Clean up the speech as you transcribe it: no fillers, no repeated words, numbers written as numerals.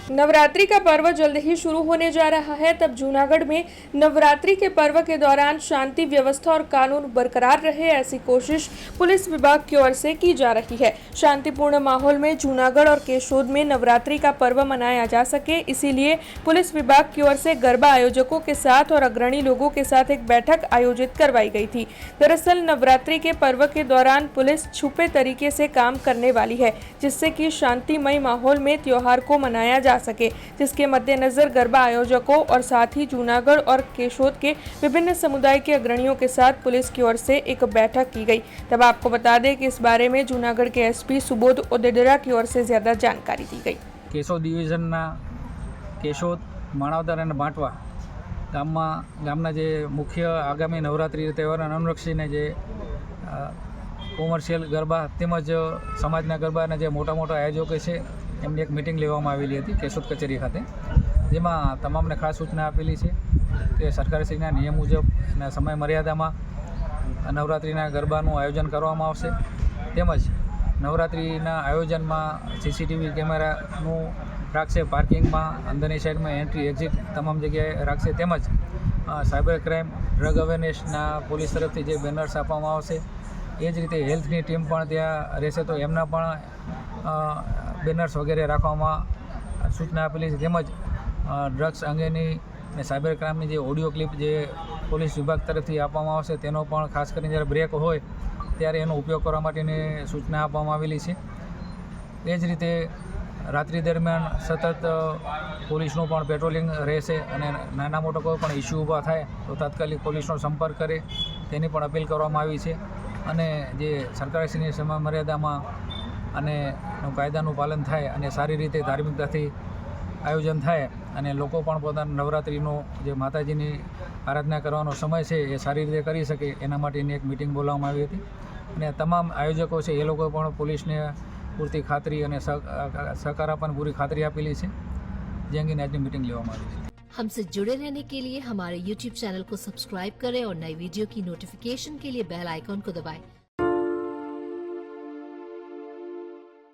नवरात्रि का पर्व जल्द ही शुरू होने जा रहा है, तब जूनागढ़ में नवरात्रि के पर्व के दौरान शांति व्यवस्था और कानून बरकरार रहे, ऐसी कोशिश पुलिस विभाग की ओर से की जा रही है। शांतिपूर्ण माहौल में जूनागढ़ और केशोद में नवरात्रि का पर्व मनाया जा सके, इसीलिए पुलिस विभाग की ओर से गरबा आयोजकों के साथ और अग्रणी लोगों के साथ एक बैठक आयोजित करवाई गई थी। दरअसल नवरात्रि के पर्व के दौरान पुलिस छुपे तरीके से काम करने वाली है, जिससे कि शांतिमय माहौल में त्योहार को मनाया जा सके, जिसके मद्देनजर गरबा आयोजकों और साथ ही जूनागढ़ और केशोद के विभिन्न समुदाय के अग्रणियों के साथ पुलिस की ओर से एक बैठक की गई। तब आपको बता दें कि इस बारे में जूनागढ़ के एसपी सुबोध ओदेडरा की ओर से ज्यादा जानकारी दी गई। केशोद डिविजनना केशोद माणावदर और बांटवा गामना जे मुख्य आगामी नवरात्रि तहेवार अनुलक्षीने जे कोमर्शियल गरबा तेमज समाजना गरबाना जे मोटा मोटा आयोजको छे एमनी एक मीटिंग लेवामां आवेली हती केशोद कचेरी खाते, जेमां तमामने खास सूचना आपेली छे कि सरकारश्रीना नियम मुजब અને સમય મર્યાદામાં નવરાત્રિના ગરબાનું આયોજન કરવામાં આવશે, તેમજ નવરાત્રિના આયોજનમાં સીસીટીવી કેમેરાનું રાખશે, પાર્કિંગમાં અંદરની સાઈડમાં એન્ટ્રી એક્ઝિટ તમામ જગ્યાએ રાખશે, તેમજ સાયબર ક્રાઇમ ડ્રગ અવેરનેસના પોલીસ તરફથી જે બેનર્સ આપવામાં આવશે એ જ રીતે હેલ્થની ટીમ પણ ત્યાં રહેશે, તો એમના પણ બેનર્સ વગેરે રાખવામાં સૂચના આપેલી છે, તેમજ ડ્રગ્સ અંગેની અને સાયબર ક્રાઇમની જે ઓડિયો ક્લિપ જે પોલીસ વિભાગ તરફથી આપવામાં આવશે તેનો પણ ખાસ કરીને જ્યારે બ્રેક હોય ત્યારે એનો ઉપયોગ કરવા માટેની સૂચના આપવામાં આવેલી છે। એ જ રીતે રાત્રિ દરમિયાન સતત પોલીસનું પણ પેટ્રોલિંગ રહેશે અને નાના મોટા કોઈ પણ ઇસ્યુ ઊભા થાય તો તાત્કાલિક પોલીસનો સંપર્ક કરે તેની પણ અપીલ કરવામાં આવી છે। અને જે સરકારશ્રીની સમય મર્યાદામાં અને કાયદાનું પાલન થાય અને સારી રીતે ધાર્મિકતાથી આયોજન થાય અને લોકો પણ પોતાના નવરાત્રિનો જે માતાજીની આરાધના કરવાનો સમય છે એ સારી રીતે કરી શકે એના માટેની એક મિટિંગ બોલાવવામાં આવી હતી અને તમામ આયોજકો છે એ લોકોએ પણ પોલીસને પૂરતી ખાતરી અને સહકાર આપવાની પૂરી ખાતરી આપેલી છે, જે અંગેની આજની મિટિંગ લેવામાં આવી છે। हमसे जुड़े रहने के लिए हमारे YouTube चैनल को सब्सक्राइब करें और नई वीडियो की नोटिफिकेशन के लिए बेल आइकॉन को दबाएं।